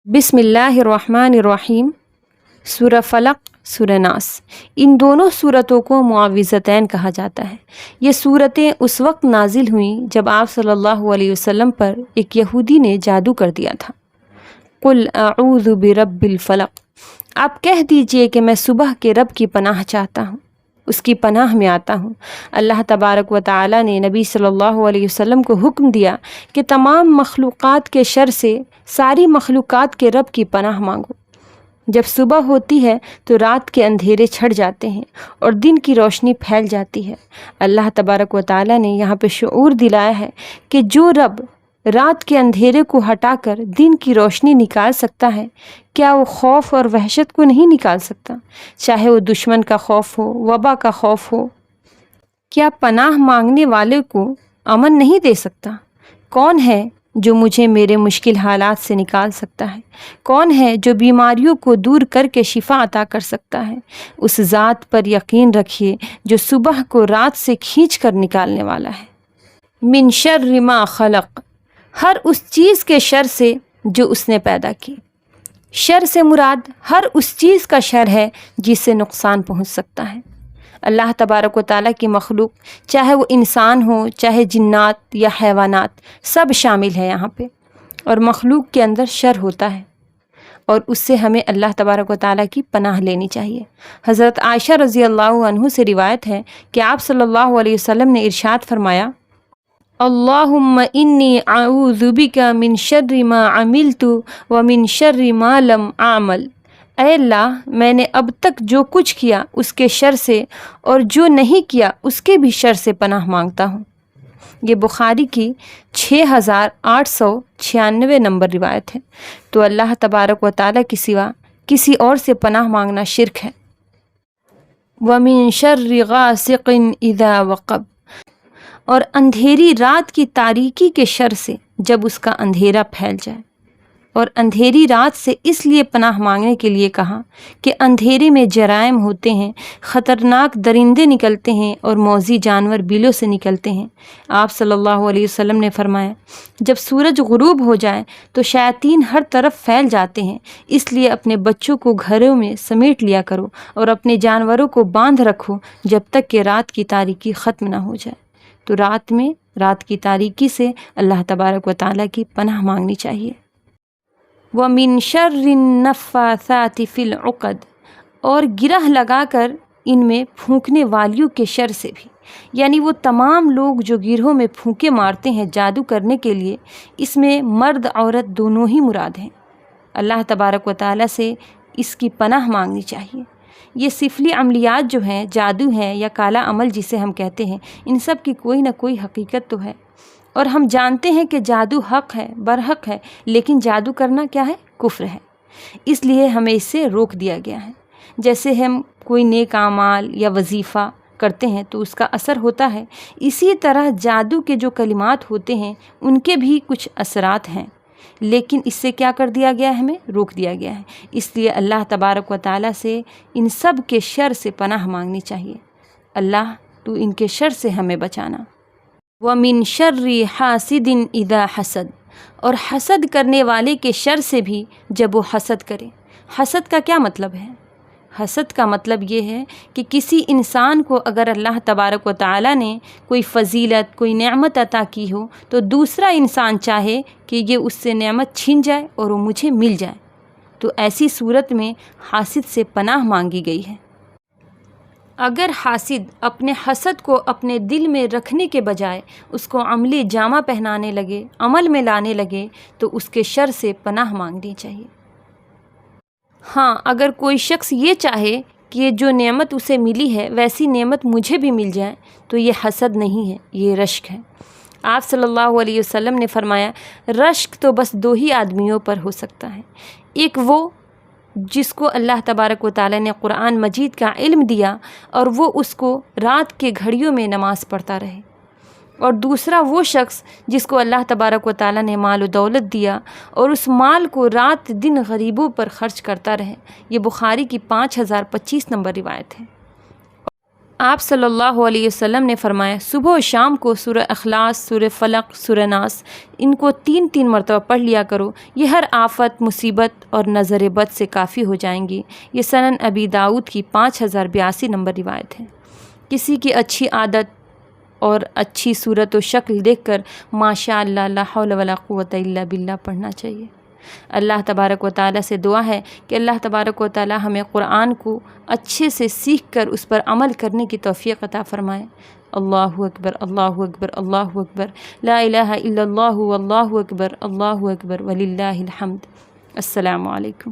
بسم اللہ الرحمن الرحیم۔ سورہ فلق، سورہ ناس، ان دونوں صورتوں کو معوذتین کہا جاتا ہے۔ یہ صورتیں اس وقت نازل ہوئیں جب آپ صلی اللہ علیہ وسلم پر ایک یہودی نے جادو کر دیا تھا۔ قل اعوذ برب الفلق، آپ کہہ دیجئے کہ میں صبح کے رب کی پناہ چاہتا ہوں، اس کی پناہ میں آتا ہوں۔ اللہ تبارک و تعالی نے نبی صلی اللہ علیہ وسلم کو حکم دیا کہ تمام مخلوقات کے شر سے ساری مخلوقات کے رب کی پناہ مانگو۔ جب صبح ہوتی ہے تو رات کے اندھیرے چھٹ جاتے ہیں اور دن کی روشنی پھیل جاتی ہے۔ اللہ تبارک و تعالی نے یہاں پہ شعور دلایا ہے کہ جو رب رات کے اندھیرے کو ہٹا کر دن کی روشنی نکال سکتا ہے، کیا وہ خوف اور وحشت کو نہیں نکال سکتا؟ چاہے وہ دشمن کا خوف ہو، وبا کا خوف ہو، کیا پناہ مانگنے والے کو امن نہیں دے سکتا؟ کون ہے جو مجھے میرے مشکل حالات سے نکال سکتا ہے؟ کون ہے جو بیماریوں کو دور کر کے شفا عطا کر سکتا ہے؟ اس ذات پر یقین رکھیے جو صبح کو رات سے کھینچ کر نکالنے والا ہے۔ من شر ما خلق، ہر اس چیز کے شر سے جو اس نے پیدا کی۔ شر سے مراد ہر اس چیز کا شر ہے جس سے نقصان پہنچ سکتا ہے۔ اللہ تبارک و تعالیٰ کی مخلوق، چاہے وہ انسان ہو، چاہے جنات یا حیوانات، سب شامل ہے یہاں پہ، اور مخلوق کے اندر شر ہوتا ہے اور اس سے ہمیں اللہ تبارک و تعالیٰ کی پناہ لینی چاہیے۔ حضرت عائشہ رضی اللہ عنہ سے روایت ہے کہ آپ صلی اللہ علیہ وسلم نے ارشاد فرمایا، اللہم انی اعوذ بک من شر ما عملت ومن شر ما لم اعمل، اے اللہ میں نے اب تک جو کچھ کیا اس کے شر سے اور جو نہیں کیا اس کے بھی شر سے پناہ مانگتا ہوں۔ یہ بخاری کی 6896 نمبر روایت ہے۔ تو اللہ تبارک و تعالیٰ کے سوا کسی اور سے پناہ مانگنا شرک ہے۔ وَمِن شَرِّ غَاسِقٍ إِذَا وَقَبَ، اور اندھیری رات کی تاریکی کے شر سے جب اس کا اندھیرا پھیل جائے۔ اور اندھیری رات سے اس لیے پناہ مانگنے کے لیے کہا کہ اندھیرے میں جرائم ہوتے ہیں، خطرناک درندے نکلتے ہیں اور موذی جانور بلوں سے نکلتے ہیں۔ آپ صلی اللہ علیہ وسلم نے فرمایا، جب سورج غروب ہو جائے تو شیاطین ہر طرف پھیل جاتے ہیں، اس لیے اپنے بچوں کو گھروں میں سمیٹ لیا کرو اور اپنے جانوروں کو باندھ رکھو جب تک کہ رات کی تاریکی ختم نہ ہو جائے۔ تو رات کی تاریکی سے اللہ تبارک و تعالیٰ کی پناہ مانگنی چاہیے۔ وَمِن شَرِّ النَّفَّاثَاتِ فِي الْعُقَدِ، اور گرہ لگا کر ان میں پھونکنے والیوں کے شر سے بھی، یعنی وہ تمام لوگ جو گرہوں میں پھونکے مارتے ہیں جادو کرنے کے لیے، اس میں مرد عورت دونوں ہی مراد ہیں۔ اللہ تبارک و تعالیٰ سے اس کی پناہ مانگنی چاہیے۔ یہ سفلی عملیات جو ہیں، جادو ہیں یا کالا عمل جسے ہم کہتے ہیں، ان سب کی کوئی نہ کوئی حقیقت تو ہے، اور ہم جانتے ہیں کہ جادو حق ہے، برحق ہے، لیکن جادو کرنا کیا ہے؟ کفر ہے۔ اس لیے ہمیں اس سے روک دیا گیا ہے۔ جیسے ہم کوئی نیک اعمال یا وظیفہ کرتے ہیں تو اس کا اثر ہوتا ہے، اسی طرح جادو کے جو کلمات ہوتے ہیں ان کے بھی کچھ اثرات ہیں، لیکن اس سے کیا کر دیا گیا ہے؟ ہمیں روک دیا گیا ہے۔ اس لیے اللہ تبارک و تعالیٰ سے ان سب کے شر سے پناہ مانگنی چاہیے۔ اللہ تو ان کے شر سے ہمیں بچانا۔ وَمِن شَرِّ حَاسِدٍ إِذَا حَسَدَ، اور حسد کرنے والے کے شر سے بھی جب وہ حسد کرے۔ حسد کا کیا مطلب ہے؟ حسد کا مطلب یہ ہے کہ کسی انسان کو اگر اللہ تبارک و تعالیٰ نے کوئی فضیلت، کوئی نعمت عطا کی ہو تو دوسرا انسان چاہے کہ یہ اس سے نعمت چھین جائے اور وہ مجھے مل جائے، تو ایسی صورت میں حاسد سے پناہ مانگی گئی ہے۔ اگر حاسد اپنے حسد کو اپنے دل میں رکھنے کے بجائے اس کو عملی جامہ پہنانے لگے، عمل میں لانے لگے، تو اس کے شر سے پناہ مانگنی چاہیے۔ ہاں، اگر کوئی شخص یہ چاہے کہ جو نعمت اسے ملی ہے ویسی نعمت مجھے بھی مل جائے، تو یہ حسد نہیں ہے، یہ رشک ہے۔ آپ صلی اللہ علیہ وسلم نے فرمایا، رشک تو بس دو ہی آدمیوں پر ہو سکتا ہے، ایک وہ جس کو اللہ تبارک و تعالیٰ نے قرآن مجید کا علم دیا اور وہ اس کو رات کے گھڑیوں میں نماز پڑھتا رہے، اور دوسرا وہ شخص جس کو اللہ تبارک و تعالیٰ نے مال و دولت دیا اور اس مال کو رات دن غریبوں پر خرچ کرتا رہے۔ یہ بخاری کی 5025 نمبر روایت ہے۔ آپ صلی اللہ علیہ وسلم نے فرمایا صبح و شام کو سورہ اخلاص، سورہ فلق، سورہ ناس ان کو 3 مرتبہ پڑھ لیا کرو، یہ ہر آفت، مصیبت اور نظر بد سے کافی ہو جائیں گی۔ یہ سنن ابی داؤد کی 5082 نمبر روایت ہے۔ کسی کی اچھی عادت اور اچھی صورت و شکل دیکھ کر ماشاء اللہ لا حول ولا قوت الا باللہ پڑھنا چاہیے۔ اللہ تبارک و تعالیٰ سے دعا ہے کہ اللہ تبارک و تعالیٰ ہمیں قرآن کو اچھے سے سیکھ کر اس پر عمل کرنے کی توفیق عطا فرمائے۔ اللہ اکبر، اللہ اکبر، اللہ اکبر، لا الہ الا اللہ واللہ اکبر، اللہ اکبر وللہ الحمد۔ السلام علیکم۔